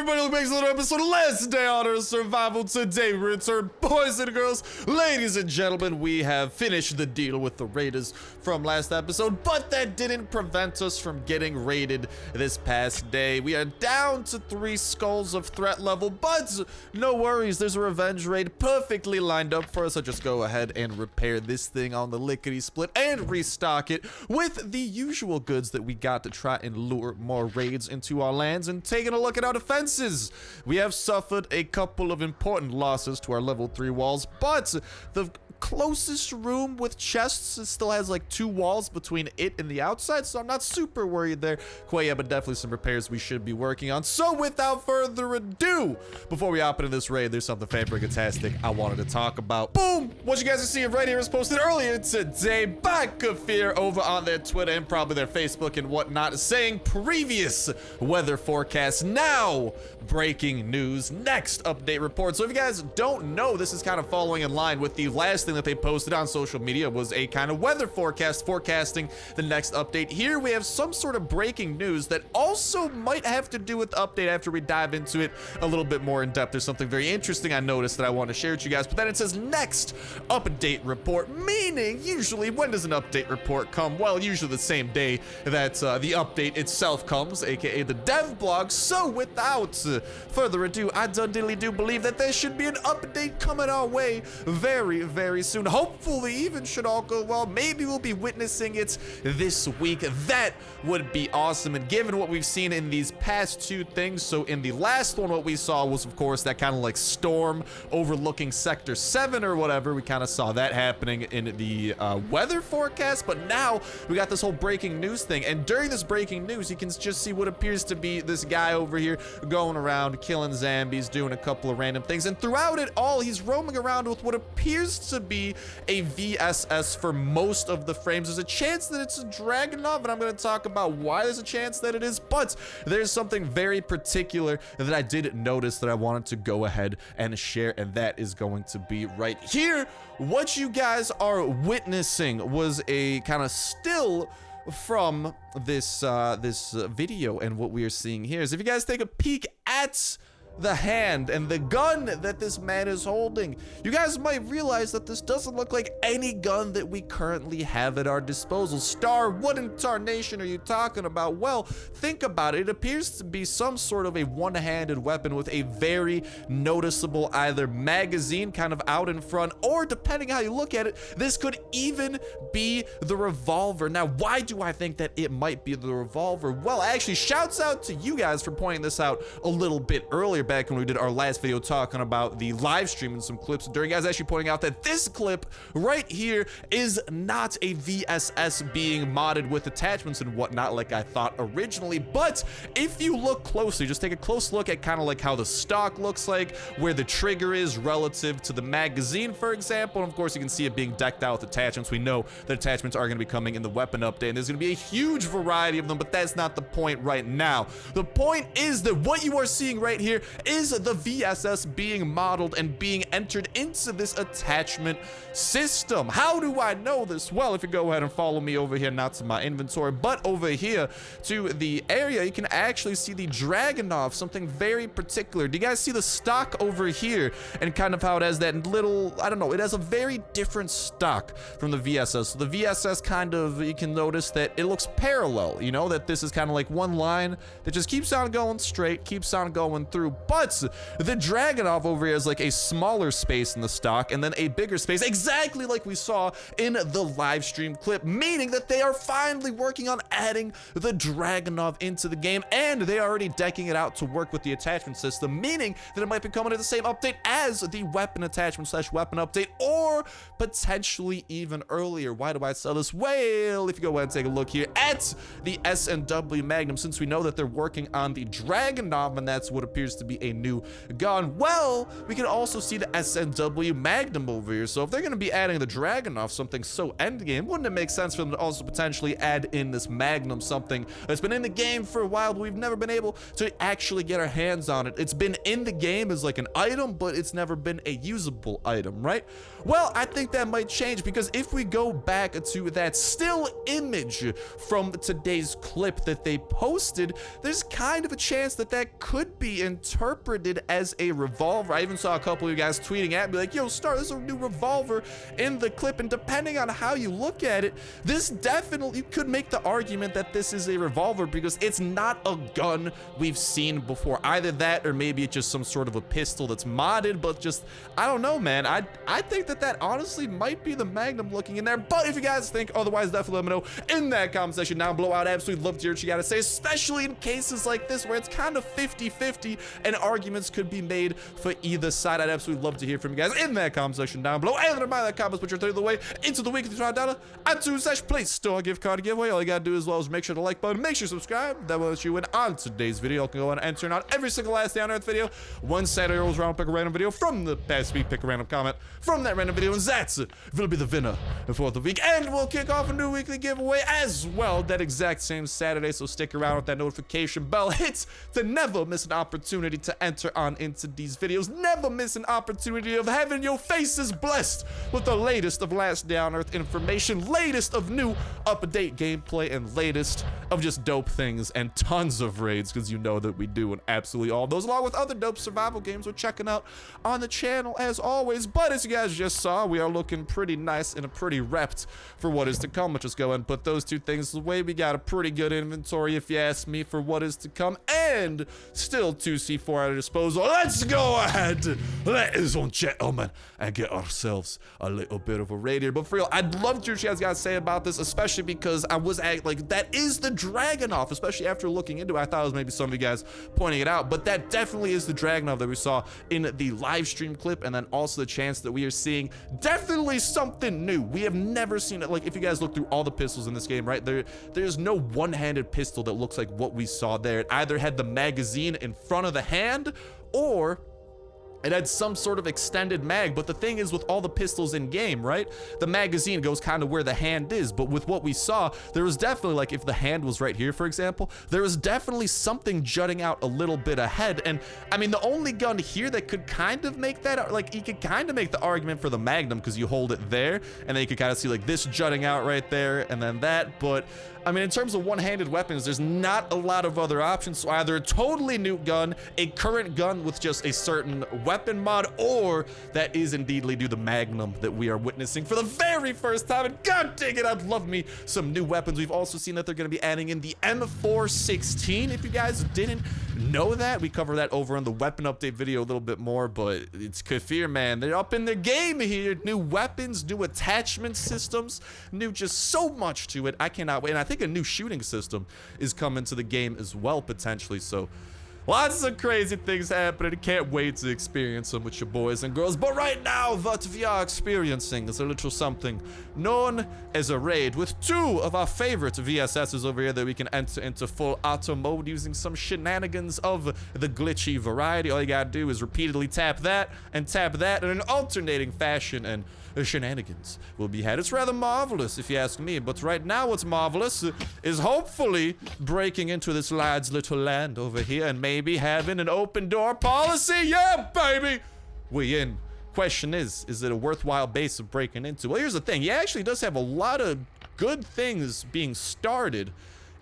everybody? Welcome back to another episode of Last Day on Earth Survival. Today we return, boys and girls, ladies and gentlemen. We have finished the deal with the raiders from last episode, but that didn't prevent us from getting raided this past day. We are down to 3 skulls of threat level, but no worries, there's a revenge raid perfectly lined up for us. So just go ahead and repair this thing on the lickety split and restock it with the usual goods that we got to try and lure more raids into our lands. And taking a look at our defenses, we have suffered a couple of important losses to our level 3 walls, but the closest room with chests still has like 2 walls between it and the outside, so I'm not super worried there. Quite yeah, but definitely some repairs we should be working on. So without further ado, before we hop into this raid, there's something fantastic I wanted to talk about. Boom! What you guys are seeing right here is posted earlier today by Kafir over on their Twitter and probably their Facebook and whatnot, saying previous weather forecast, now breaking news, next update report. So if you guys don't know, this is kind of following in line with the last thing that they posted on social media, was a kind of weather forecast forecasting the next update. Here we have some sort of breaking news that also might have to do with the update after we dive into it a little bit more in depth. There's something very interesting I noticed that I want to share with you guys, but then it says next update report, meaning usually when does an update report come? Well, usually the same day that the update itself comes, aka the dev blog. So without further ado, I do believe that there should be an update coming our way very soon. Hopefully, even should all go well, maybe we'll be witnessing it this week. That would be awesome. And given what we've seen in these past 2 things, so in the last one, what we saw was, of course, that kind of like storm overlooking Sector 7 or whatever. We kind of saw that happening in the weather forecast, but now we got this whole breaking news thing. And during this breaking news, you can just see what appears to be this guy over here going around killing zombies, doing a couple of random things. And throughout it all, he's roaming around with what appears to be a VSS for most of the frames. There's a chance that it's a DRAGUNOV, and I'm going to talk about why there's a chance that it is, but there's something very particular that I did notice that I wanted to go ahead and share, and that is going to be right here. What you guys are witnessing was a kind of still from this video, and what we are seeing here is, if you guys take a peek at the hand and the gun that this man is holding, you guys might realize that this doesn't look like any gun that we currently have at our disposal. Star, what in tarnation are you talking about? Well, think about it. It appears to be some sort of a one-handed weapon with a very noticeable either magazine kind of out in front, or depending how you look at it, this could even be the revolver. Now, why do I think that it might be the revolver? Well, actually, shouts out to you guys for pointing this out a little bit earlier, back when we did our last video talking about the live stream and some clips. During guys actually pointing out that this clip right here is not a VSS being modded with attachments and whatnot like I thought originally. But if you look closely, just take a close look at kind of like how the stock looks like, where the trigger is relative to the magazine, for example. And of course, you can see it being decked out with attachments. We know that attachments are going to be coming in the weapon update, and there's going to be a huge variety of them, but that's not the point right now. The point is that what you are seeing right here is the VSS being modeled and being entered into this attachment system. How do I know this? Well, if you go ahead and follow me over here, not to my inventory, but over here to the area, you can actually see the DRAGUNOV, something very particular. Do you guys see the stock over here and kind of how it has that little, I don't know, it has a very different stock from the VSS. So the VSS kind of, you can notice that it looks parallel, you know, that this is kind of like one line that just keeps on going straight, keeps on going through. But the DRAGUNOV over here is like a smaller space in the stock and then a bigger space, exactly like we saw in the live stream clip, meaning that they are finally working on adding the DRAGUNOV into the game, and they are already decking it out to work with the attachment system, meaning that it might be coming to the same update as the weapon attachment / weapon update, or potentially even earlier. Why do I say this? Well, if you go ahead and take a look here at the S&W Magnum, since we know that they're working on the DRAGUNOV, and that's what appears to be be a new gun. Well, we can also see the SNW Magnum over here. So if they're going to be adding the DRAGUNOV, something so endgame, wouldn't it make sense for them to also potentially add in this Magnum, something that's been in the game for a while, but we've never been able to actually get our hands on it. It's been in the game as like an item, but it's never been a usable item, right? Well, I think that might change, because if we go back to that still image from today's clip that they posted, there's kind of a chance that that could be interpreted as a revolver. I even saw a couple of you guys tweeting at me like, yo, Star, there's a new revolver in the clip, and depending on how you look at it, this definitely, you could make the argument that this is a revolver, because it's not a gun we've seen before. Either that, or maybe it's just some sort of a pistol that's modded, but just, I don't know, man. I think that honestly might be the Magnum looking in there, but if you guys think otherwise, definitely let me know in that comment section down below. I'd absolutely love to hear what you gotta say, especially in cases like this where it's kind of 50-50 and arguments could be made for either side. I'd absolutely love to hear from you guys in that comment section down below, and remind that comments put your $30 way into the weekly $5 iTunes/Play Store gift card giveaway. All you gotta do as well is make sure to like button, make sure to subscribe. That will let you win on today's video. You can go on and enter out every single last day on Earth video. One Saturday rolls around, pick a random video from the past week, pick a random comment from that random video, and that's it. It'll be the winner for the week, and we'll kick off a new weekly giveaway as well that exact same Saturday. So stick around with that notification bell hit to never miss an opportunity to enter on into these videos. Never miss an opportunity of having your faces blessed with the latest of Last Day on Earth information, latest of new up-to-date gameplay, and latest of just dope things and tons of raids, because you know that we do, and absolutely all those, along with other dope survival games we're checking out on the channel as always. But as you guys just saw, we are looking pretty nice and pretty repped for what is to come. Let's just go ahead and put those two things away. We got a pretty good inventory, if you ask me, for what is to come, and still 2C4 at our disposal. Let's go ahead, ladies and gentlemen, and get ourselves a little bit of a raid here. But for real, I'd love to hear what you guys gotta say about this, especially because I was like, that is the DRAGUNOV, especially after looking into it. I thought it was maybe some of you guys pointing it out, but that definitely is the DRAGUNOV that we saw in the live stream clip, and then also the chance that we are seeing definitely something new. We have never seen it. Like, if you guys look through all the pistols in this game, right, there's no one-handed pistol that looks like what we saw there. It either had the magazine in front of the hand, or it had some sort of extended mag. But the thing is, with all the pistols in game, right, the magazine goes kind of where the hand is. But with what we saw, there was definitely, like, if the hand was right here, for example, there was definitely something jutting out a little bit ahead. And I mean, the only gun here that could kind of make that, like, you could kind of make the argument for the Magnum, because you hold it there and then you could kind of see like this jutting out right there, and then that. But I mean, in terms of one-handed weapons, there's not a lot of other options. So either a totally new gun, a current gun with just a certain weapon mod, or that is indeedly due the Magnum that we are witnessing for the very first time. And god dang it, I'd love me some new weapons. We've also seen that they're going to be adding in the M416. If you guys didn't know that, we cover that over on the weapon update video a little bit more, but it's Kafir, man. They're up in their game here. New weapons, new attachment systems, new just so much to it. I cannot wait. And I think a new shooting system is coming to the game as well, potentially. So lots of crazy things happening. Can't wait to experience them with your boys and girls. But right now, what we are experiencing is a little something known as a raid with two of our favorite VSSs over here that we can enter into full auto mode using some shenanigans of the glitchy variety. All you gotta do is repeatedly tap that and tap that in an alternating fashion, and shenanigans will be had. It's rather marvelous, if you ask me. But right now, what's marvelous is hopefully breaking into this lad's little land over here and maybe having an open door policy. Yeah, baby, we in. Question is it a worthwhile base of breaking into? Well, here's the thing. He actually does have a lot of good things being started.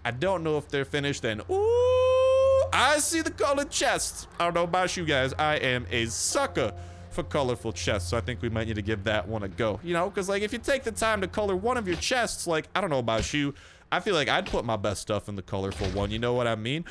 I don't know if they're finished. And ooh, I see the colored chests. I don't know about you guys. I am a sucker for colorful chests, so I think we might need to give that one a go, you know, because like if you take the time to color one of your chests, like, I don't know about you, I feel like I'd put my best stuff in the colorful one, you know what I mean?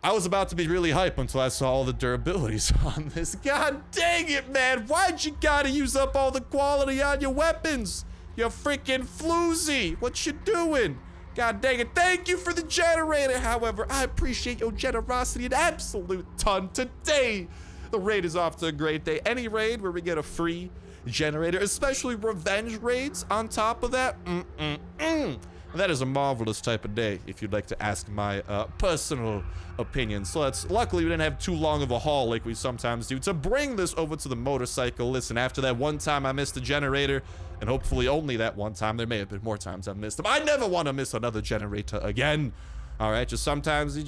I was about to be really hype until I saw all the durabilities on this. God dang it, man, why'd you gotta use up all the quality on your weapons? You're freaking floozy. What you doing? God dang it. Thank you for the generator, however. I appreciate your generosity an absolute ton today. The raid is off to a great day. Any raid where we get a free generator, especially revenge raids on top of that, that is a marvelous type of day, if you'd like to ask my personal opinion. So luckily we didn't have too long of a haul like we sometimes do to bring this over to the motorcycle. Listen, after that one time I missed the generator, and hopefully only that one time, there may have been more times I've missed them. I never want to miss another generator again. All right, just sometimes I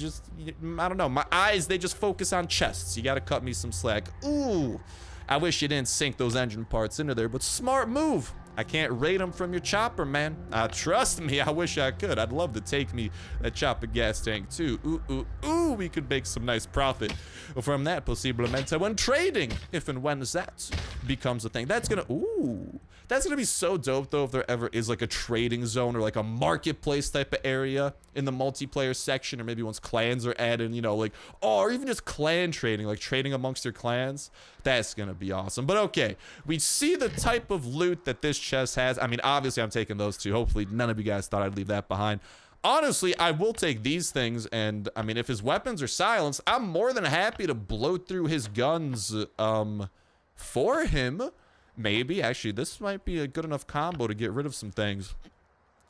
don't know, my eyes, they just focus on chests. You gotta cut me some slack. Ooh, I wish you didn't sink those engine parts into there, but smart move. I can't raid them from your chopper, man. Trust me, I wish I could. I'd love to take me that chopper gas tank too. Ooh, we could make some nice profit from that, possiblemente, when trading, if and when that becomes a thing. That's gonna be so dope, though, if there ever is like a trading zone or like a marketplace type of area in the multiplayer section, or maybe once clans are added, you know, like, or even just clan trading, like trading amongst your clans. That's gonna be awesome. But okay, we see the type of loot that this chest has. I mean, obviously I'm taking those two. Hopefully none of you guys thought I'd leave that behind. Honestly, I will take these things, and I mean, if his weapons are silenced, I'm more than happy to blow through his guns for him. Maybe, actually, this might be a good enough combo to get rid of some things.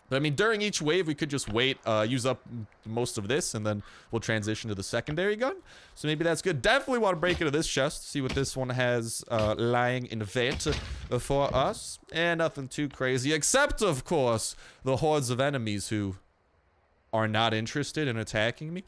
But I mean, during each wave, we could just wait, use up most of this, and then we'll transition to the secondary gun. So maybe that's good. Definitely want to break into this chest, see what this one has lying in wait for us. And nothing too crazy, except, of course, the hordes of enemies who are not interested in attacking me.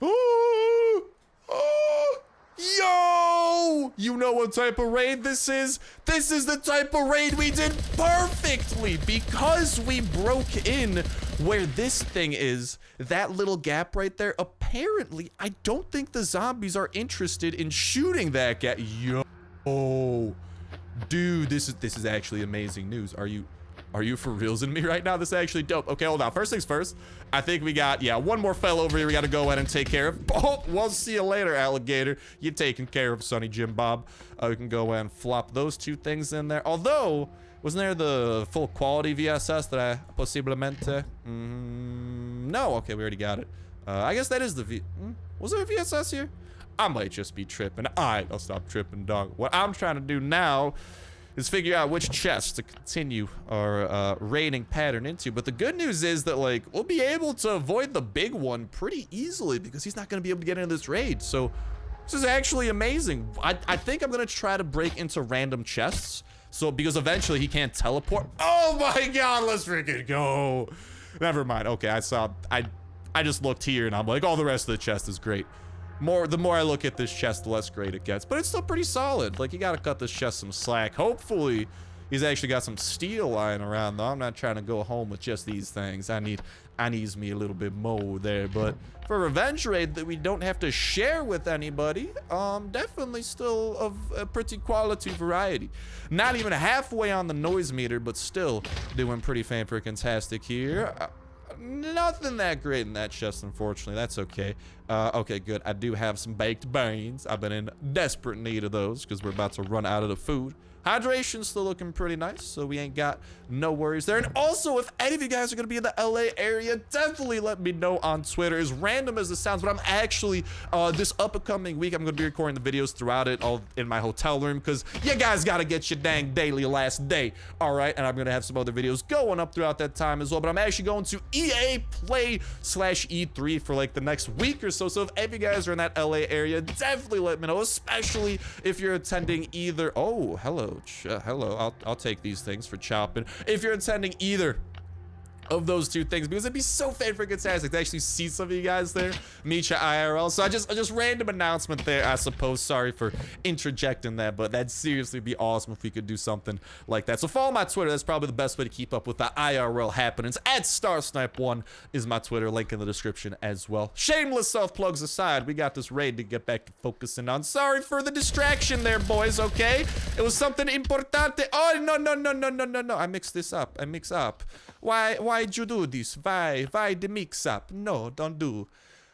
Yo! You know what type of raid this is? This is the type of raid we did perfectly because we broke in where this thing is. That little gap right there. Apparently, I don't think the zombies are interested in shooting that guy. Yo. Dude, this is actually amazing news. Are you for reals in me right now? This is actually dope. Okay, hold on. First things first. I think we got, yeah, one more fella over here we got to go ahead and take care of. Oh, we'll see you later, alligator. You're taken care of, Sonny Jim Bob. We can go ahead and flop those two things in there. Although, wasn't there the full quality VSS that I posiblemente? No, okay, we already got it. I guess that is the was there a VSS here? I might just be tripping. I'll stop tripping, dog. What I'm trying to do now is figure out which chest to continue our raiding pattern into. But the good news is that, like, we'll be able to avoid the big one pretty easily because he's not going to be able to get into this raid. So this is actually amazing. I think I'm going to try to break into random chests. So because eventually he can't teleport. Oh my God, let's freaking go. Never mind. Okay, I just looked here and I'm like, oh, the rest of the chest is great. The more I look at this chest, the less great it gets. But it's still pretty solid. Like, you gotta cut this chest some slack. Hopefully, he's actually got some steel lying around, though. I'm not trying to go home with just these things. I needs me a little bit more there. But for a revenge raid that we don't have to share with anybody, definitely still of a pretty quality variety. Not even halfway on the noise meter, but still doing pretty fan-freaking-tastic here. Nothing that great in that chest, unfortunately. That's okay. Okay, good. I do have some baked beans. I've been in desperate need of those because we're about to run out of the food. Hydration's still looking pretty nice, so we ain't got no worries there. And also, if any of you guys are going to be in the LA area, definitely let me know on Twitter. As random as it sounds, but I'm actually, this upcoming week, I'm going to be recording the videos throughout it all in my hotel room because you guys got to get your dang daily last day, all right? And I'm going to have some other videos going up throughout that time as well, but I'm actually going to EA Play /E3 for like the next week or so. So if any of you guys are in that LA area, definitely let me know, especially if you're attending either. Oh, hello. Hello, I'll take these things for chopping. If you're attending either of those two things, because it'd be so fan-freaking-tastic to actually see some of you guys there, meet you IRL. So I just random announcement there, I suppose. Sorry for interjecting that, but that'd seriously be awesome if we could do something like that. So follow my Twitter. That's probably the best way to keep up with the IRL happenings. At Starsnipe1 is my Twitter, link in the description as well. Shameless self-plugs aside, we got this raid to get back to focusing on. Sorry for the distraction there, boys, okay? It was something importante. Oh, no. I mixed this up. Why'd you do this? Why the mix up? No, don't do.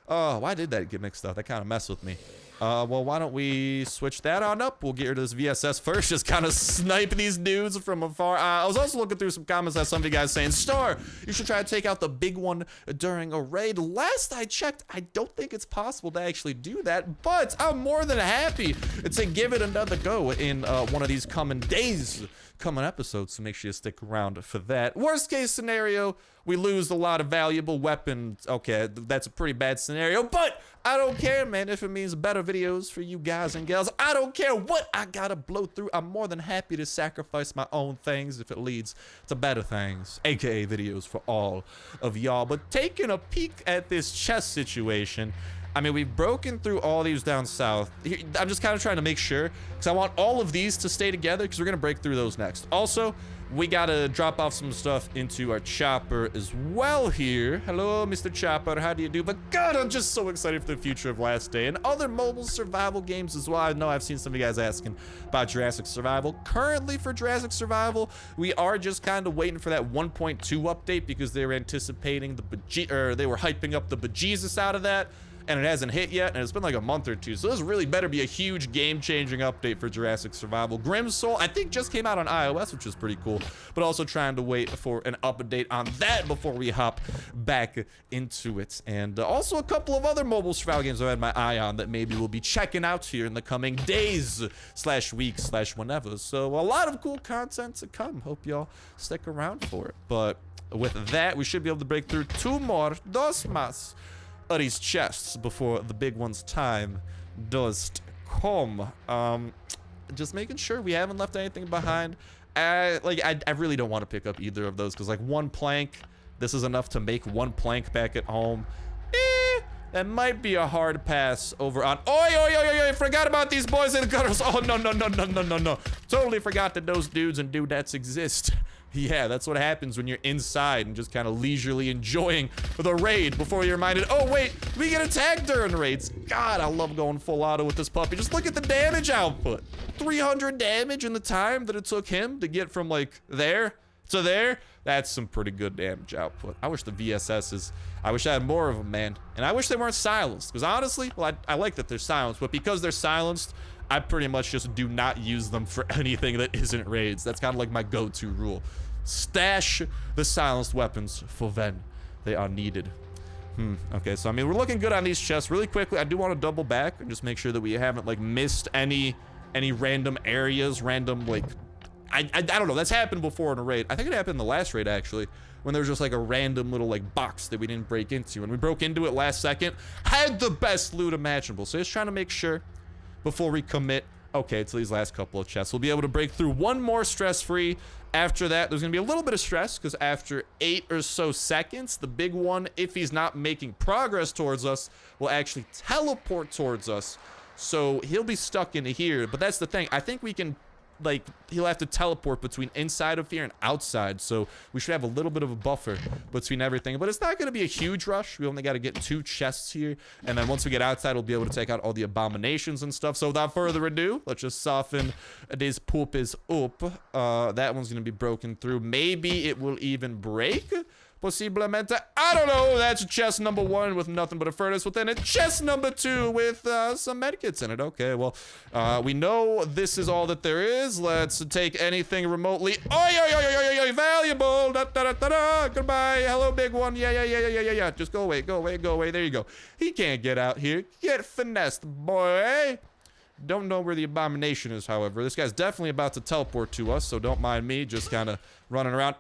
Oh, why did that get mixed up? That kind of messed with me. Well, why don't we switch that on up? We'll get rid of this VSS first, just kind of snipe these dudes from afar. I was also looking through some comments that some of you guys saying, Star, you should try to take out the big one during a raid. Last I checked, I don't think it's possible to actually do that, but I'm more than happy to give it another go in one of these coming days, coming episodes, so make sure you stick around for that. Worst case scenario, we lose a lot of valuable weapons. Okay, that's a pretty bad scenario, but I don't care, man, if it means better videos for you guys and gals. I don't care what I gotta blow through. I'm more than happy to sacrifice my own things if it leads to better things, aka videos for all of y'all. But taking a peek at this chest situation, I mean, we've broken through all these down south. I'm just kind of trying to make sure, because I want all of these to stay together, because we're going to break through those next. Also, we got to drop off some stuff into our chopper as well here. Hello, Mr. Chopper. How do you do? But God, I'm just so excited for the future of Last Day and other mobile survival games as well. I know I've seen some of you guys asking about Jurassic Survival. Currently, for Jurassic Survival, we are just kind of waiting for that 1.2 update because they were anticipating they were hyping up the bejesus out of that. And it hasn't hit yet, and it's been like a month or two. So this really better be a huge game-changing update for Jurassic Survival. Grim Soul, I think, just came out on iOS, which is pretty cool. But also trying to wait for an update on that before we hop back into it. And also a couple of other mobile survival games I had my eye on that maybe we'll be checking out here in the coming days / weeks / whenever. So a lot of cool content to come. Hope y'all stick around for it. But with that, we should be able to break through dos más of these chests before the big one's time does come. Just making sure we haven't left anything behind. I really don't want to pick up either of those, because like one plank, this is enough to make one plank back at home. That might be a hard pass over on. Oi, forgot about these boys and girls. Oh, no. Totally forgot that those dudes and dudettes exist. Yeah, that's what happens when you're inside and just kind of leisurely enjoying the raid before you're reminded, oh wait, we get attacked during raids. God, I love going full auto with this puppy. Just look at the damage output. 300 damage in the time that it took him to get from like there to there. That's some pretty good damage output. I wish the VSSs, I wish I had more of them, man. And I wish they weren't silenced, because honestly, well, I like that they're silenced, but because they're silenced, I pretty much just do not use them for anything that isn't raids. That's kind of like my go-to rule. Stash the silenced weapons for when they are needed. Okay, so I mean, we're looking good on these chests. Really quickly, I do want to double back and just make sure that we haven't like missed any random areas, random like, I don't know. That's happened before in a raid. I think it happened in the last raid actually, when there was just like a random little like box that we didn't break into, and we broke into it last second. Had the best loot imaginable. So just trying to make sure before we commit. Okay, to these last couple of chests, we'll be able to break through one more stress-free. After that, there's gonna be a little bit of stress, because after 8 or so seconds, the big one, if he's not making progress towards us, will actually teleport towards us. So he'll be stuck in here, but that's the thing. I think we can, like, he'll have to teleport between inside of here and outside, so we should have a little bit of a buffer between everything. But it's not going to be a huge rush. We only got to get 2 chests here, and then once we get outside, we'll be able to take out all the abominations and stuff. So without further ado, let's just soften this puppies up. That one's going to be broken through. Maybe it will even break. Posiblemente. I don't know. That's chest number 1 with nothing but a furnace within it. Chest number 2 with some medkits in it. Okay, well, we know this is all that there is. Let's take anything remotely. Oi, valuable. Goodbye. Hello, big one. Yeah. Just go away. There you go. He can't get out here. Get finessed, boy. Don't know where the abomination is, however. This guy's definitely about to teleport to us, so don't mind me just kind of running around.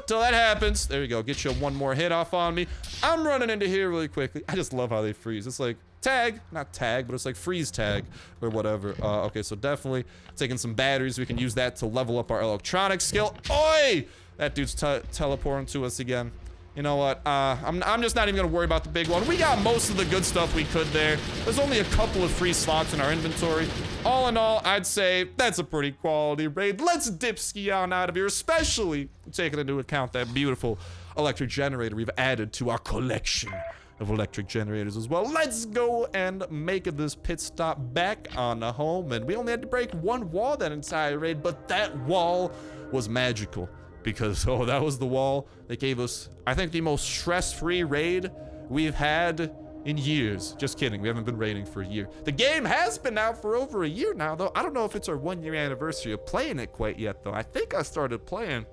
Till that happens. There you go. Get you one more hit off on me. I'm running into here really quickly. I just love how they freeze. It's like tag, not tag, but it's like freeze tag or whatever. Okay, so definitely taking some batteries. We can use that to level up our electronic skill. Oi! That dude's teleporting to us again. You know what? I'm just not even gonna worry about the big one. We got most of the good stuff we could there. There's only a couple of free slots in our inventory. All in all, I'd say that's a pretty quality raid. Let's dip ski on out of here, especially taking into account that beautiful electric generator we've added to our collection of electric generators as well. Let's go and make this pit stop back on the home. And we only had to break one wall that entire raid, but that wall was magical. Because, that was the wall that gave us, I think, the most stress-free raid we've had in years. Just kidding, we haven't been raiding for a year. The game has been out for over a year now, though. I don't know if it's our 1-year anniversary of playing it quite yet, though. I think I started playing,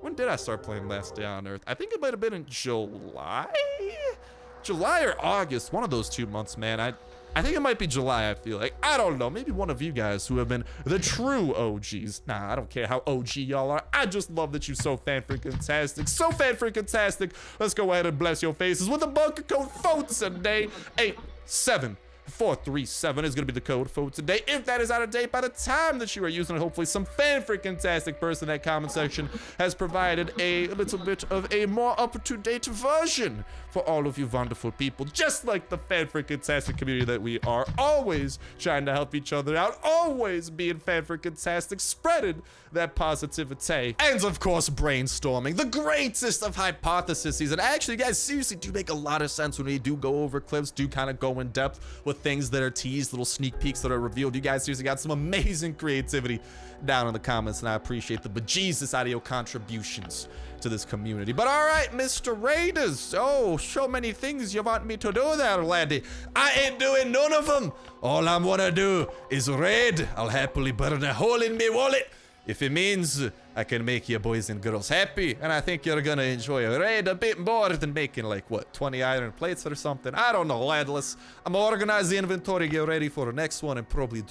when did I start playing Last Day on Earth? I think it might have been in July or August, one of those 2 months, man. I think it might be July, I feel like. I don't know, maybe one of you guys who have been the true OGs. Nah, I don't care how OG y'all are. I just love that you're so fan-freaking-tastic. So fan-freaking-tastic. Let's go ahead and bless your faces with the bunker code FOTE today. 87437 is gonna be the code FOTE today. If that is out of date by the time that you are using it, hopefully some fan-freaking-tastic person in that comment section has provided a little bit of a more up-to-date version for all of you wonderful people, just like the fan-freaking-tastic community that we are, always trying to help each other out, always being fan-freaking-tastic, spreading that positivity, and of course brainstorming the greatest of hypotheses. And actually, guys, seriously do make a lot of sense when we do go over clips, do kind of go in depth with things that are teased, little sneak peeks that are revealed. You guys seriously got some amazing creativity down in the comments, and I appreciate the bejesus out of your contributions to this community. But all right, Mr. Raiders, oh, so many things you want me to do there, laddie. I ain't doing none of them. All I'm gonna do is raid. I'll happily burn a hole in me wallet if it means I can make you boys and girls happy, and I think you're gonna enjoy a raid a bit more than making, like, what, 20 iron plates or something? I don't know, ladless. I'm gonna organize the inventory, get ready for the next one, and probably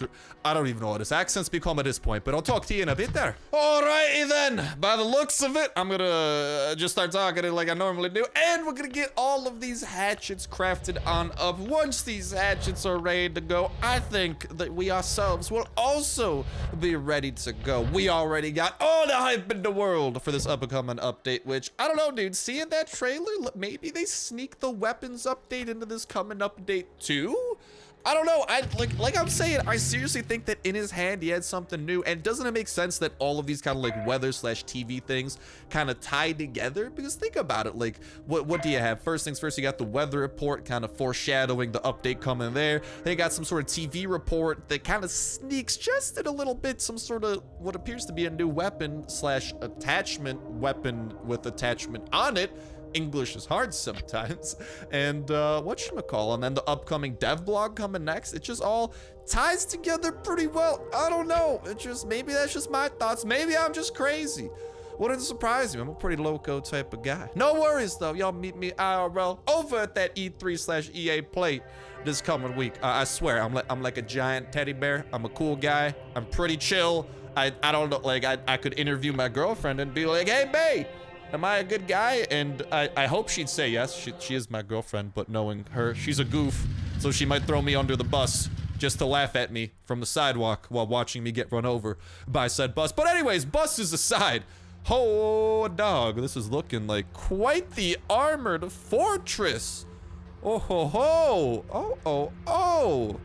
I don't even know what his accents become at this point, but I'll talk to you in a bit there. Alrighty then, by the looks of it, I'm gonna just start talking it like I normally do, and we're gonna get all of these hatchets crafted on up. Once these hatchets are ready to go, I think that we ourselves will also be ready to go. We already got all the hype in the world for this upcoming update, which I don't know, dude. Seeing that trailer, maybe they sneak the weapons update into this coming update too. I don't know. Like I'm saying, I seriously think that in his hand he had something new. And doesn't it make sense that all of these kind of like weather/TV things kind of tie together? Because think about it, like what do you have? First things first, you got the weather report kind of foreshadowing the update coming there. They got some sort of TV report that kind of sneaks just in a little bit some sort of what appears to be a new weapon/attachment weapon with attachment on it. English is hard sometimes. And whatchamacall, and then the upcoming dev blog coming next. It just all ties together pretty well. I don't know. It just, maybe that's just my thoughts. Maybe I'm just crazy. Wouldn't surprise me. I'm a pretty loco type of guy. No worries though. Y'all meet me IRL over at that E3/EA plate this coming week. I swear, I'm like a giant teddy bear. I'm a cool guy. I'm pretty chill. I don't know, like I could interview my girlfriend and be like, hey babe, am I a good guy? And I hope she'd say yes. She is my girlfriend, but knowing her, she's a goof. So she might throw me under the bus just to laugh at me from the sidewalk while watching me get run over by said bus. But anyways, buses aside, oh dog, this is looking like quite the armored fortress. Oh ho ho, oh.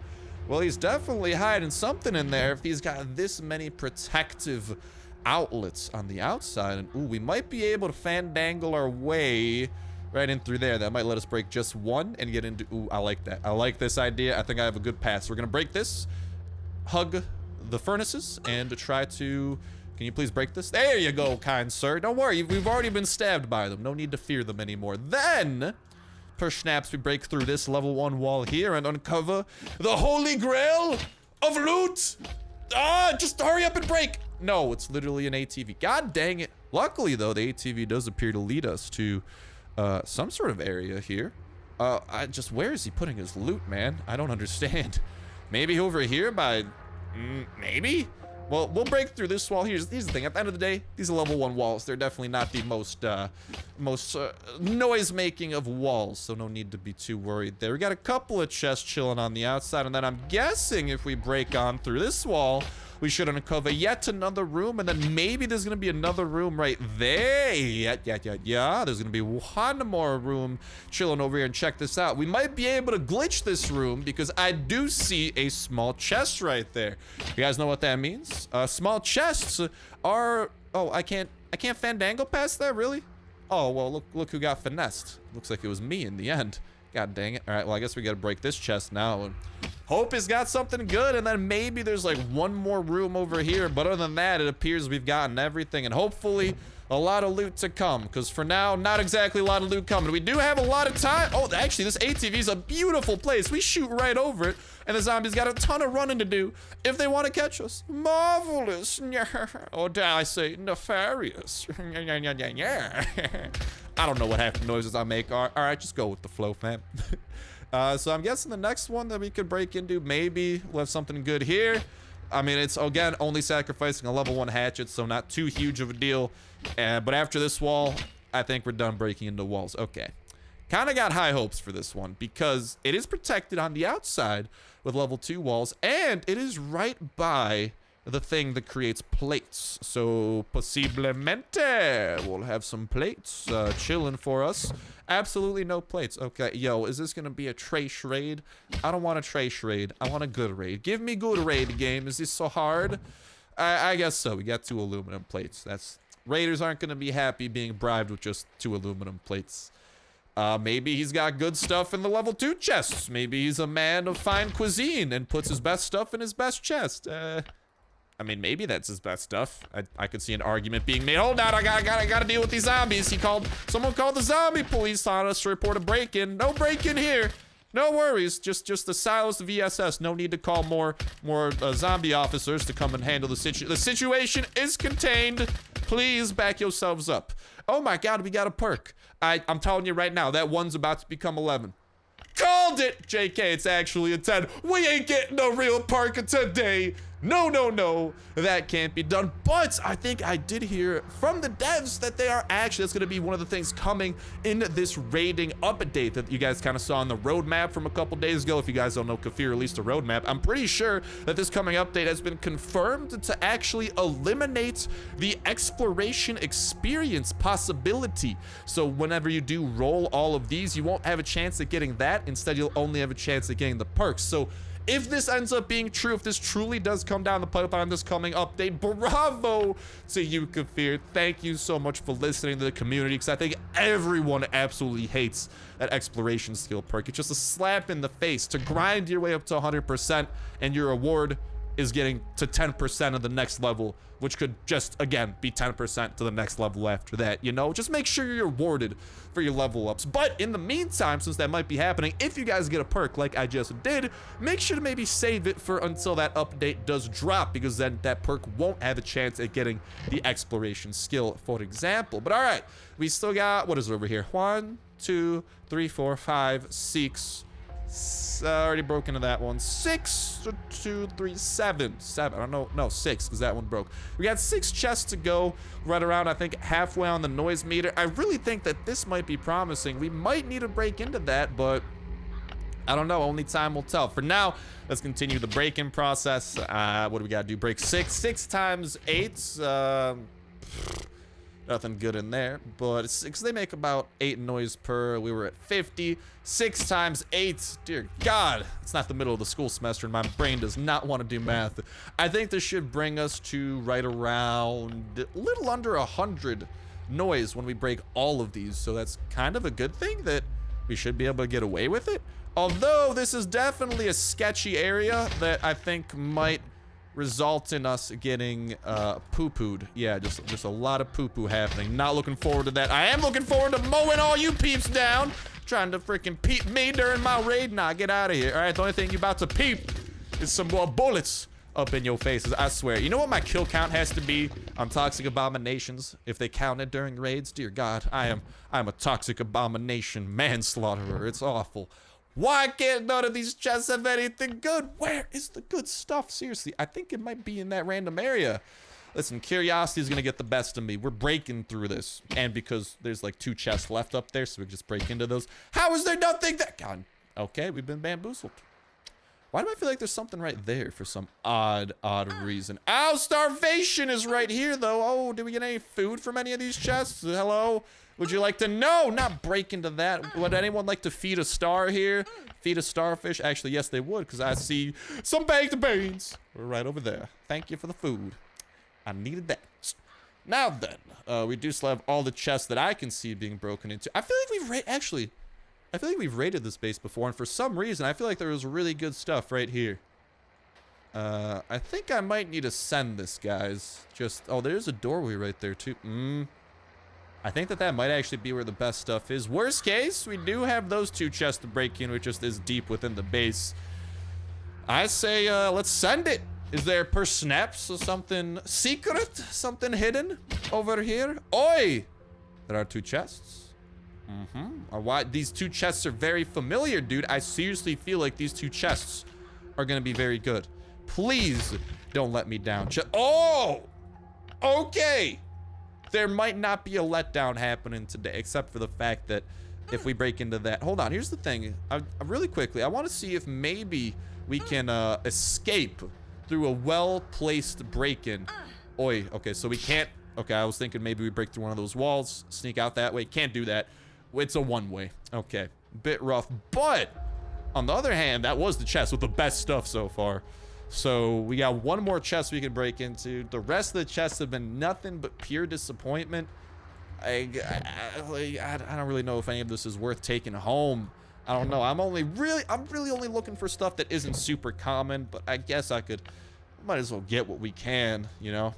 Well, he's definitely hiding something in there if he's got this many protective outlets on the outside. And ooh, we might be able to fandangle our way right in through there. That might let us break just one and get into, ooh, I like that. I like this idea. I think I have a good pass. We're gonna break this, hug the furnaces, and try to, can you please break this? There you go, kind sir. Don't worry, we've already been stabbed by them. No need to fear them anymore. Then, per snaps, we break through this level 1 wall here and uncover the holy grail of loot. Ah, just hurry up and break. No, it's literally an ATV. God dang it. Luckily, though, the ATV does appear to lead us to some sort of area here. Where is he putting his loot, man? I don't understand. Maybe over here by, maybe? Well, we'll break through this wall. Here's the thing. At the end of the day, these are level 1 walls. They're definitely not the most noise-making of walls, so no need to be too worried there. We got a couple of chests chilling on the outside, and then I'm guessing if we break on through this wall, we should uncover yet another room, and then maybe there's gonna be another room right there. Yeah. There's gonna be one more room chilling over here, and check this out. We might be able to glitch this room because I do see a small chest right there. You guys know what that means? Small chests are, oh, I can't fandangle past that, really? Oh, well, look who got finessed. Looks like it was me in the end. God dang it. All right, well, I guess we gotta break this chest now and hope it's got something good, and then maybe there's like one more room over here, but other than that, it appears we've gotten everything, and hopefully a lot of loot to come, because for now, not exactly a lot of loot coming. We do have a lot of time. Oh, actually, this ATV is a beautiful place. We shoot right over it, and the zombies got a ton of running to do if they want to catch us. Marvelous. Or dare I say, nefarious. I don't know what half the noises I make are. All right, just go with the flow, fam. So I'm guessing the next one that we could break into, maybe we'll have something good here. I mean, it's, again, only sacrificing a level 1 hatchet, so not too huge of a deal. But after this wall, I think we're done breaking into walls. Okay. Kind of got high hopes for this one because it is protected on the outside with level 2 walls, and it is right by the thing that creates plates. So, posiblemente, we'll have some plates chilling for us. Absolutely no plates. Okay, yo, is this gonna be a trash raid? I don't want a trash raid. I want a good raid. Give me good raid, game. Is this so hard? I guess so. We got 2 aluminum plates. Raiders aren't gonna be happy being bribed with just 2 aluminum plates. Maybe he's got good stuff in the level 2 chests. Maybe he's a man of fine cuisine and puts his best stuff in his best chest. I mean, maybe that's his best stuff. I could see an argument being made. Hold on, I gotta deal with these zombies. Someone called the zombie police on us to report a break-in. No break-in here. No worries. Just the silos of VSS. No need to call more zombie officers to come and handle the situation. The situation is contained. Please back yourselves up. Oh my God, we got a perk. I'm telling you right now, that 1's about to become 11. Called it! JK, it's actually a 10. We ain't getting a real perk today. No, that can't be done. But I think I did hear from the devs that they are actually, that's going to be one of the things coming in this raiding update that you guys kind of saw on the roadmap from a couple days ago. If you guys don't know, Kafir released a roadmap. I'm pretty sure that this coming update has been confirmed to actually eliminate the exploration experience possibility. So whenever you do roll all of these, you won't have a chance at getting that. Instead, you'll only have a chance at getting the perks. So if this ends up being true, if this truly does come down the pipeline, this coming update, bravo to you, Kafir. Thank you so much for listening to the community, because I think everyone absolutely hates that exploration skill perk. It's just a slap in the face to grind your way up to 100%, and your reward is getting to 10% of the next level, which could just, again, be 10% to the next level after that, you know? Just make sure you're rewarded for your level ups. But in the meantime, since that might be happening, if you guys get a perk like I just did, make sure to maybe save it for until that update does drop, because then that perk won't have a chance at getting the exploration skill, for example. But all right, we still got, what is it over here? 1, 2, 3, 4, 5, 6. Already broke into that one. 6, 2, 3, 7. I don't know. No, 6, because that one broke. We got 6 chests to go, right around, I think, halfway on the noise meter. I really think that this might be promising. We might need to break into that, but I don't know. Only time will tell. For now, let's continue the break-in process. What do we got to do? Break 6. 6 times 8. Nothing good in there, but because they make about 8 noise per. We were at 50. 6 times 8. Dear God, it's not the middle of the school semester, and my brain does not want to do math. I think this should bring us to right around a little under 100 noise when we break all of these. So that's kind of a good thing that we should be able to get away with it. Although this is definitely a sketchy area that I think might result in us getting poo-pooed. Yeah, just a lot of poo-poo happening. Not looking forward to that. I am looking forward to mowing all you peeps down. Trying to freaking peep me during my raid. Nah, get out of here. All right, the only thing you about to peep is some more bullets up in your faces, I swear. You know what my kill count has to be on toxic abominations if they counted during raids? Dear God, I'm a toxic abomination manslaughterer. It's awful. Why can't none of these chests have anything good? Where is the good stuff? Seriously, I think it might be in that random area. Listen, curiosity is going to get the best of me. We're breaking through this. And because there's like 2 chests left up there, so we can just break into those. How is there nothing that... God, okay, we've been bamboozled. Why do I feel like there's something right there for some odd reason? Ow, starvation is right here, though. Oh, did we get any food from any of these chests? Hello? Would you like to? No, not break into that. Would anyone like to feed a star here? Feed a starfish? Actually, yes, they would, because I see some baked beans right over there. Thank you for the food. I needed that. Now then, we do still have all the chests that I can see being broken into. I feel like I feel like we've raided this base before, and for some reason, I feel like there was really good stuff right here. I think I might need to send this, guys. Oh, there's a doorway right there, too. I think that might actually be where the best stuff is. Worst case, we do have those 2 chests to break in, which just is deep within the base. I say, let's send it. Is there per snaps or something secret? Something hidden over here? Oi! There are 2 chests. Why these 2 chests are very familiar, dude. I seriously feel like these 2 chests are gonna be very good. Please don't let me down. Oh! Okay! There might not be a letdown happening today, except for the fact that if we break into that... Hold on, here's the thing. Really quickly, I want to see if maybe we can escape through a well-placed break-in. Oi, okay, so we can't... Okay, I was thinking maybe we break through one of those walls, sneak out that way. Can't do that. It's a one-way. Okay, bit rough. But, on the other hand, that was the chest with the best stuff so far. So, we got one more chest we can break into. The rest of the chests have been nothing but pure disappointment. I don't really know if any of this is worth taking home. I don't know. I'm really only looking for stuff that isn't super common, but I guess might as well get what we can, you know?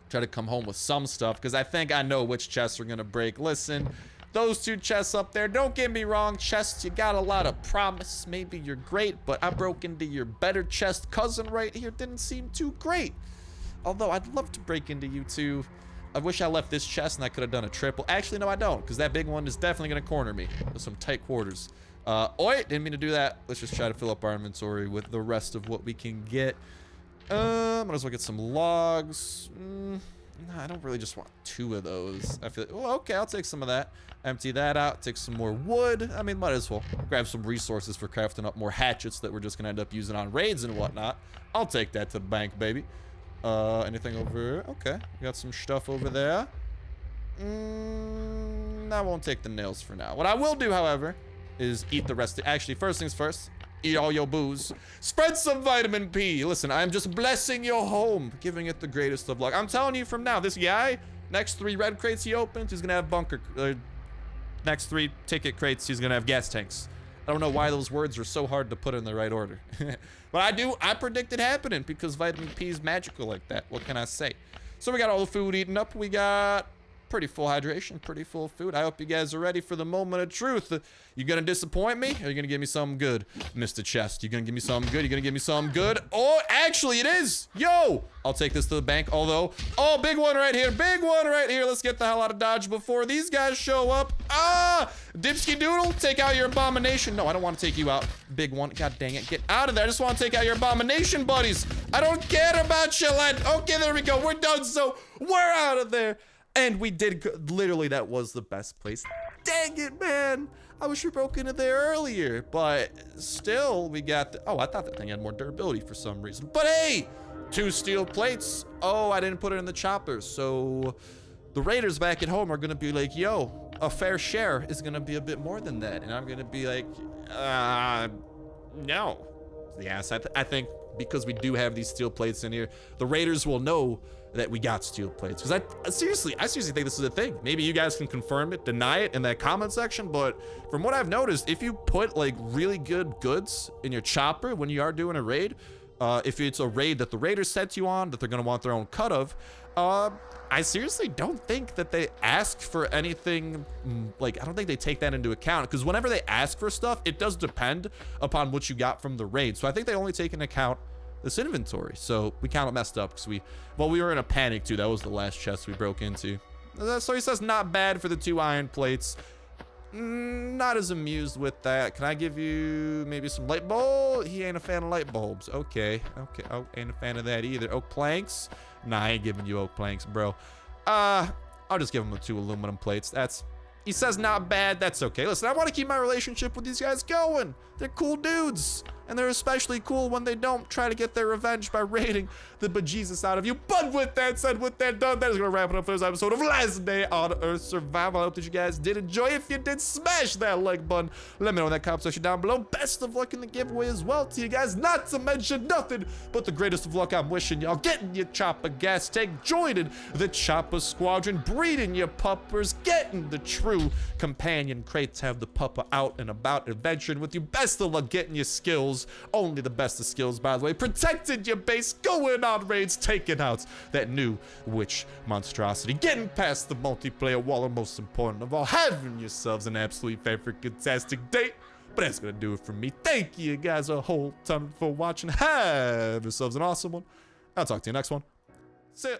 Try to come home with some stuff, because I think I know which chests are gonna break. Listen, those 2 chests up there, don't get me wrong, chests, you got a lot of promise. Maybe you're great, but I broke into your better chest cousin right here. Didn't seem too great. Although, I'd love to break into you too. I wish I left this chest and I could have done a triple. Actually, no, I don't, because that big one is definitely gonna corner me with some tight quarters. Oi, didn't mean to do that. Let's just try to fill up our inventory with the rest of what we can get. Might as well get some logs. No, I don't really just want 2 of those. I feel like, well, okay, I'll take some of that. Empty that out, take some more wood. I mean, might as well grab some resources for crafting up more hatchets that we're just gonna end up using on raids and whatnot. I'll take that to the bank, baby. Anything over? Okay, we got some stuff over there. I won't take the nails for now. What I will do, however, is eat the rest. Actually, first things first. Eat all your booze. Spread some vitamin P. Listen, I'm just blessing your home, giving it the greatest of luck. I'm telling you from now, this guy, next 3 red crates he opens, he's gonna have bunker. Next 3 ticket crates, he's gonna have gas tanks. I don't know why those words are so hard to put in the right order. But I predict it happening because vitamin P is magical like that. What can I say? So we got all the food eaten up. We got pretty full hydration, pretty full food. I hope you guys are ready for the moment of truth. You gonna disappoint me, or are you gonna give me something good, Mr. Chest? You gonna give me something good? You gonna give me something good? Oh, actually, it is. Yo, I'll take this to the bank. Although, oh, big one right here, big one right here. Let's get the hell out of Dodge before these guys show up. Ah, Dipsky Doodle, take out your abomination. No, I don't want to take you out. Big one. God dang it, get out of there. I just want to take out your abomination buddies. I don't care about your land. Okay, there we go. We're done. So we're out of there. And we did, literally, that was the best place. Dang it, man. I wish we broke into there earlier, but still, we got the, oh, I thought that thing had more durability for some reason. But hey, 2 steel plates. Oh, I didn't put it in the chopper. So the raiders back at home are gonna be like, yo, a fair share is gonna be a bit more than that. And I'm gonna be like, no. Yes, I think because we do have these steel plates in here, the raiders will know that we got steel plates. Because I seriously think this is a thing. Maybe you guys can confirm it, deny it in that comment section, but from what I've noticed, if you put like really good goods in your chopper when you are doing a raid, if it's a raid that the raiders set you on, that they're gonna want their own cut of, I seriously don't think that they ask for anything, like, I don't think they take that into account, because whenever they ask for stuff, it does depend upon what you got from the raid. So I think they only take into account this inventory. So we kind of messed up because we were in a panic too. That was the last chest we broke into. So he says not bad for the 2 iron plates. Not as amused with that. Can I give you maybe some light bulb? He ain't a fan of light bulbs. Okay. Oh, ain't a fan of that either. Oak planks? Nah, I ain't giving you oak planks, bro. I'll just give him the 2 aluminum plates. He says not bad. That's okay. Listen, I want to keep my relationship with these guys going. They're cool dudes. And they're especially cool when they don't try to get their revenge by raiding the bejesus out of you. But with that said, with that done, that is going to wrap it up for this episode of Last Day on Earth Survival. I hope that you guys did enjoy. If you did, smash that like button. Let me know in that comment section down below. Best of luck in the giveaway as well to you guys. Not to mention nothing but the greatest of luck I'm wishing y'all. Getting your chopper gas tank, joining the chopper squadron, breeding your puppers, getting the true companion crates, have the pupper out and about, adventuring with you. Best of luck getting your skills. skills, only the best of skills, by the way, protected your base, going on raids, taking out that new witch monstrosity, getting past the multiplayer wall, and most important of all, having yourselves an absolutely fantastic day. But that's gonna do it for me. Thank you guys a whole ton for watching. Have yourselves an awesome one. I'll talk to you next one. See ya.